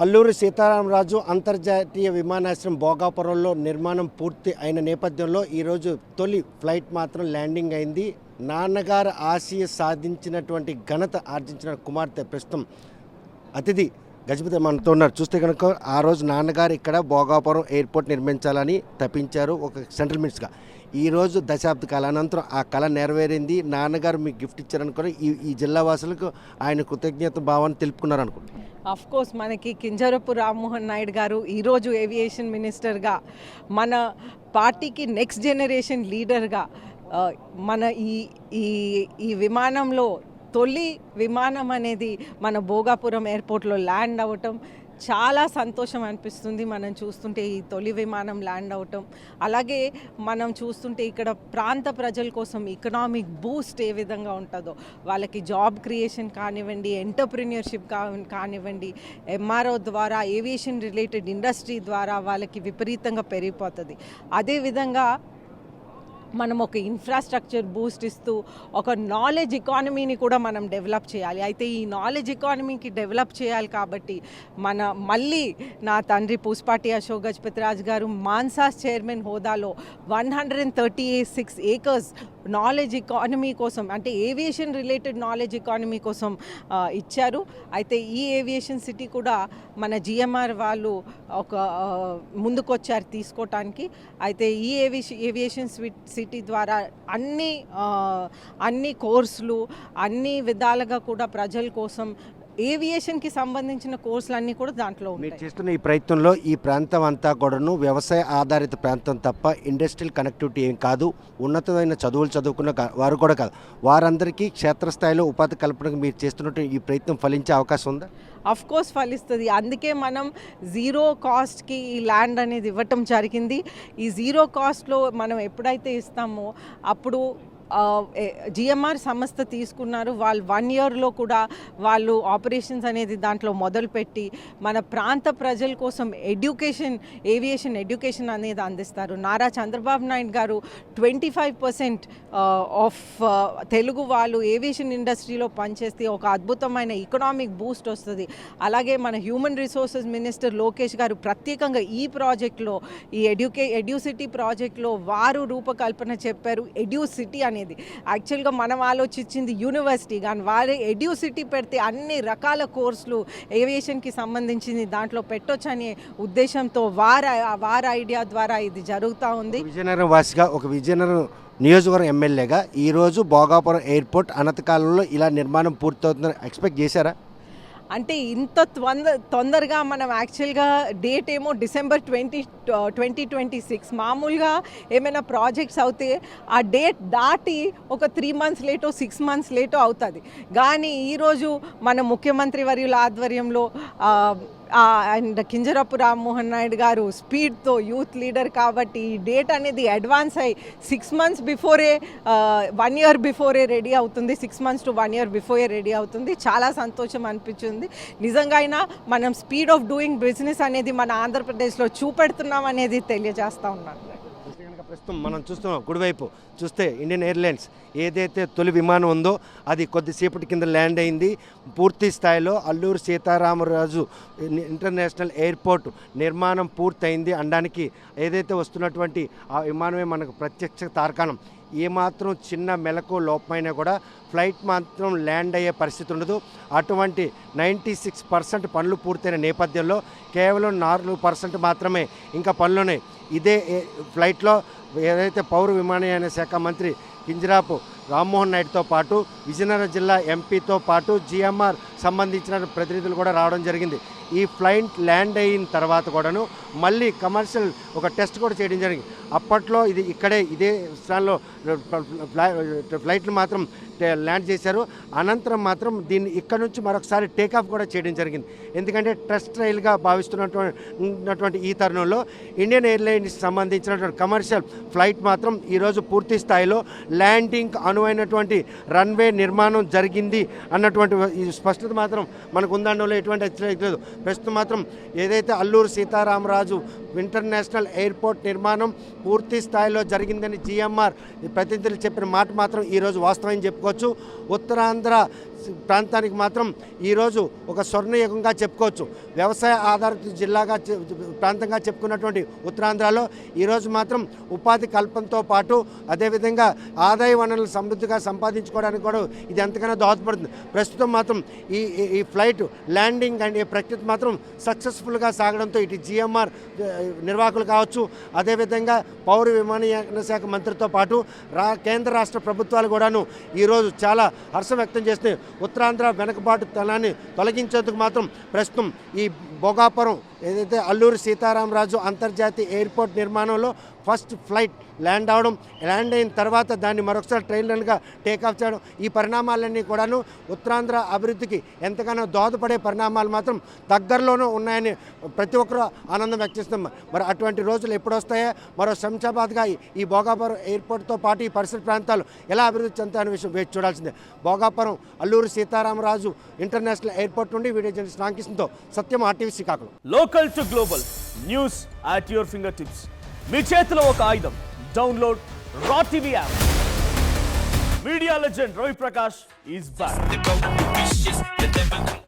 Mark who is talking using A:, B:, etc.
A: అల్లూరి సీతారామరాజు అంతర్జాతీయ విమానాశ్రయం భోగాపురంలో నిర్మాణం పూర్తి అయిన నేపథ్యంలో ఈరోజు తొలి ఫ్లైట్ మాత్రం ల్యాండింగ్ అయింది. నాన్నగారు ఆశయ సాధించినటువంటి ఘనత ఆర్జించిన కుమార్తె ప్రస్తుతం అతిథి గజపతి మనతో ఉన్నారు. చూస్తే కనుక ఆ రోజు నాన్నగారు ఇక్కడ భోగాపురం ఎయిర్పోర్ట్ నిర్మించాలని తప్పించారు ఒక సెంట్రల్ మినిస్టర్గా. ఈరోజు దశాబ్ద కాల అనంతరం ఆ కళ నెరవేరింది. నాన్నగారు మీకు గిఫ్ట్ ఇచ్చారనుకుని ఈ జిల్లా వాసులకు ఆయన కృతజ్ఞత భావాన్ని తెలుపుకున్నారు అనుకుంటున్నాను.
B: అఫ్ కోర్స్ మనకి కింజరపు రామ్మోహన్ నాయుడు గారు ఈరోజు ఏవియేషన్ మినిస్టర్గా, మన పార్టీకి నెక్స్ట్ జనరేషన్ లీడర్గా మన ఈ విమానంలో తొలి విమానం అనేది మన భోగాపురం ఎయిర్పోర్ట్లో ల్యాండ్ అవ్వటం చాలా సంతోషం అనిపిస్తుంది. మనం చూస్తుంటే ఈ తొలి విమానం ల్యాండ్ అవటం, అలాగే మనం చూస్తుంటే ఇక్కడ ప్రాంత ప్రజల కోసం ఎకనామిక్ బూస్ట్ ఏ విధంగా ఉంటుందో, వాళ్ళకి జాబ్ క్రియేషన్ కానివ్వండి, ఎంటర్ప్రిన్యూర్షిప్ కానివ్వండి, ఎంఆర్ఓ ద్వారా ఏవియేషన్ రిలేటెడ్ ఇండస్ట్రీ ద్వారా వాళ్ళకి విపరీతంగా పెరిగిపోతుంది. అదేవిధంగా మనం ఒక ఇన్ఫ్రాస్ట్రక్చర్ బూస్ట్ ఇస్తూ ఒక నాలెడ్జ్ ఎకానమీని కూడా మనం డెవలప్ చేయాలి. అయితే ఈ నాలెడ్జ్ ఎకానమీకి డెవలప్ చేయాలి కాబట్టి మళ్ళీ నా తండ్రి పూసపాటి అశోక్ గజపతిరాజు గారు మాన్సాస్ చైర్మన్ హోదాలో 136 ఏకర్స్ నాలెడ్జ్ ఎకానమీ కోసం, అంటే ఏవియేషన్ రిలేటెడ్ నాలెడ్జ్ ఎకానమీ కోసం ఇచ్చారు. అయితే ఈ ఏవియేషన్ సిటీ కూడా మన జిఎంఆర్ వాళ్ళు ఒక ముందుకొచ్చారు తీసుకోవటానికి. అయితే ఈ ఏవియేషన్ సిటీ ద్వారా అన్ని కోర్సులు అన్ని విధాలుగా కూడా ప్రజల కోసం ఏవియేషన్కి సంబంధించిన కోర్సులన్నీ కూడా దాంట్లో
A: మీరు చేస్తున్న ఈ ప్రయత్నంలో ఈ ప్రాంతం అంతా కూడాను వ్యవసాయ ఆధారిత ప్రాంతం తప్ప ఇండస్ట్రియల్ కనెక్టివిటీ ఏం కాదు. ఉన్నతమైన చదువులు చదువుకున్న వారు కూడా కాదు, వారందరికీ క్షేత్రస్థాయిలో ఉపాధి కల్పనకు మీరు చేస్తున్నట్టు ఈ ప్రయత్నం ఫలించే అవకాశం ఉందా?
B: అఫ్ కోర్స్ ఫలిస్తుంది. అందుకే మనం జీరో కాస్ట్కి ఈ ల్యాండ్ అనేది ఇవ్వటం జరిగింది. ఈ జీరో కాస్ట్లో మనం ఎప్పుడైతే ఇస్తామో అప్పుడు జిఎంఆర్ సంస్థ తీసుకున్నారు. వాళ్ళు 1 ఇయర్లో కూడా వాళ్ళు ఆపరేషన్స్ అనేది దాంట్లో మొదలుపెట్టి మన ప్రాంత ప్రజల కోసం ఏవియేషన్ ఎడ్యుకేషన్ అనేది అందిస్తారు. నారా చంద్రబాబు నాయుడు గారు 25% ఆఫ్ తెలుగు వాళ్ళు ఏవియేషన్ ఇండస్ట్రీలో పనిచేస్తే ఒక అద్భుతమైన ఎకనామిక్ బూస్ట్ వస్తుంది. అలాగే మన హ్యూమన్ రిసోర్సెస్ మినిస్టర్ లోకేష్ గారు ప్రత్యేకంగా ఈ ప్రాజెక్ట్లో, ఈ ఎడ్యూసిటీ ప్రాజెక్ట్లో వారు రూపకల్పన చెప్పారు. ఎడ్యూసిటీ అనేది యాక్చువల్గా మనం ఆలోచించింది యూనివర్సిటీ, కానీ వారే ఎడ్యూసిటీ పెడితే అన్ని రకాల కోర్సులు ఏవియేషన్కి సంబంధించింది దాంట్లో పెట్టొచ్చనే ఉద్దేశంతో వారి ఐడియా ద్వారా ఇది జరుగుతూ ఉంది.
A: విజయనగరం వాసిగా, ఒక విజయనగరం నియోజకవర్గం ఎమ్మెల్యేగా ఈరోజు భోగాపురం ఎయిర్పోర్ట్ అనతకాలంలో ఇలా నిర్మాణం పూర్తవుతుందని ఎక్స్పెక్ట్ చేశారా?
B: అంటే ఇంత తొందరగా మనం యాక్చువల్గా డేట్ ఏమో December 2026. మామూలుగా ఏమైనా ప్రాజెక్ట్స్ అవుతే ఆ డేట్ దాటి ఒక 3 months లేటో 6 months లేటో అవుతుంది. కానీ ఈరోజు మన ముఖ్యమంత్రి వర్యుల ఆధ్వర్యంలో అండ్ కింజరపు రామ్మోహన్ నాయుడు గారు స్పీడ్తో యూత్ లీడర్ కాబట్టి ఈ డేట్ అనేది అడ్వాన్స్ అయ్యి 6 months before 1 year before ready అవుతుంది. 6 months to 1 year before ready అవుతుంది. చాలా సంతోషం అనిపించింది. నిజంగా అయినా మనం స్పీడ్ ఆఫ్ డూయింగ్ బిజినెస్ అనేది మన ఆంధ్రప్రదేశ్లో చూపెడుతున్నాం అనేది తెలియజేస్తూ ఉన్నాను.
A: ప్రస్తుతం మనం చూస్తున్నాం, కుడివైపు చూస్తే ఇండియన్ ఎయిర్లైన్స్ ఏదైతే తొలి విమానం ఉందో అది కొద్దిసేపటి కింద ల్యాండ్ అయింది. పూర్తి స్థాయిలో అల్లూరి సీతారామరాజు ఇంటర్నేషనల్ ఎయిర్పోర్ట్ నిర్మాణం పూర్తయింది అనడానికి ఏదైతే వస్తున్నటువంటి ఆ విమానమే మనకు ప్రత్యక్ష తార్కాణం. ఏమాత్రం చిన్న మెలకు లోపమైనా కూడా ఫ్లైట్ మాత్రం ల్యాండ్ అయ్యే పరిస్థితి ఉండదు. అటువంటి 96% పనులు పూర్తయిన నేపథ్యంలో కేవలం 4% మాత్రమే ఇంకా పనులున్నాయి. ఇదే ఫ్లైట్లో ఏదైతే పౌర విమానయాన శాఖ మంత్రి కింజరాపు రామ్మోహన్ నాయుడుతో పాటు విజయనగరం జిల్లా ఎంపీతో పాటు జిఎంఆర్ సంబంధించిన ప్రతినిధులు కూడా రావడం జరిగింది. ఈ ఫ్లైట్ ల్యాండ్ అయిన తర్వాత కూడాను మళ్ళీ కమర్షియల్ ఒక టెస్ట్ కూడా చేయడం జరిగింది. అప్పట్లో ఇదే స్థానంలో ఫ్లైట్లు మాత్రం ల్యాండ్ చేశారు. అనంతరం మాత్రం దీన్ని ఇక్కడ నుంచి మరొకసారి టేకాఫ్ కూడా చేయడం జరిగింది. ఎందుకంటే టెస్ట్ ట్రయల్గా భావిస్తున్నటువంటి ఈ తరుణంలో ఇండియన్ ఎయిర్లైన్స్ సంబంధించినటువంటి కమర్షియల్ ఫ్లైట్ మాత్రం ఈరోజు పూర్తి స్థాయిలో ల్యాండింగ్ అనువైనటువంటి రన్వే నిర్మాణం జరిగింది అన్నటువంటి ఈ స్పష్టత మాత్రం మనకు ఉందనడంలో ఎటువంటి అతిశయోక్తి లేదు. ప్రస్తుతం మాత్రం ఏదైతే అల్లూరు సీతారామరాజు ఇంటర్నేషనల్ ఎయిర్పోర్ట్ నిర్మాణం పూర్తి స్థాయిలో జరిగిందని జిఎంఆర్ ప్రతినిధులు చెప్పిన మాట మాత్రం ఈరోజు వాస్తవం చెప్పుకోవచ్చు. ఉత్తరాంధ్ర ప్రాంతానికి మాత్రం ఈరోజు ఒక స్వర్ణయుగంగా చెప్పుకోవచ్చు. వ్యవసాయ ఆధారిత జిల్లాగా ప్రాంతంగా చెప్పుకున్నటువంటి ఉత్తరాంధ్రలో ఈరోజు మాత్రం ఉపాధి కల్పనతో పాటు అదేవిధంగా ఆదాయ వనరులు సమృద్ధిగా సంపాదించుకోవడానికి కూడా ఇది ఎంతగానో దోహదపడుతుంది. ప్రస్తుతం మాత్రం ఈ ఫ్లైట్ ల్యాండింగ్ అండ్ ఈ ప్రక్రియ మాత్రం సక్సెస్ఫుల్గా సాగడంతో ఇటు జిఎంఆర్ నిర్వాహకులు కావచ్చు, అదేవిధంగా పౌర విమానయాన శాఖ మంత్రితో పాటు కేంద్ర రాష్ట్ర ప్రభుత్వాలు కూడాను ఈరోజు చాలా హర్షం వ్యక్తం చేస్తున్నాయి. ఉత్తరాంధ్ర వెనుకబాటుతనాన్ని తొలగించేందుకు మాత్రం ప్రస్తుతం ఈ భోగాపురం ఏదైతే అల్లూరి సీతారామరాజు అంతర్జాతీయ ఎయిర్పోర్ట్ నిర్మాణంలో ఫస్ట్ ఫ్లైట్ ల్యాండ్ అయిన తర్వాత దాన్ని మరొకసారి ట్రైన్లుగా టేకాఫ్ చేయడం, ఈ పరిణామాలన్నీ కూడాను ఉత్తరాంధ్ర అభివృద్ధికి ఎంతగానో దోహదపడే పరిణామాలు మాత్రం దగ్గరలోనూ ఉన్నాయని ప్రతి ఒక్కరూ ఆనందం వ్యక్తిస్తాం. మరి అటువంటి రోజులు ఎప్పుడు వస్తాయో, మరో శంషాబాద్గా ఈ భోగాపురం ఎయిర్పోర్ట్తో పాటు ఈ పరిసర ప్రాంతాలు ఎలా అభివృద్ధి చెందుతాయనే విషయం వేచి చూడాల్సిందే. భోగాపురం అల్లూరి సీతారామరాజు ఇంటర్నేషనల్ ఎయిర్పోర్ట్ నుండి వీడియో జర్నలిస్ట్ రామకృష్ణతో సత్యం, RTV Srikakulam.
C: Local to global news at your finger tips. మీ చేతిలో ఒక ఆయుధం. Download R TV app. Media legend Ravi Prakash is back.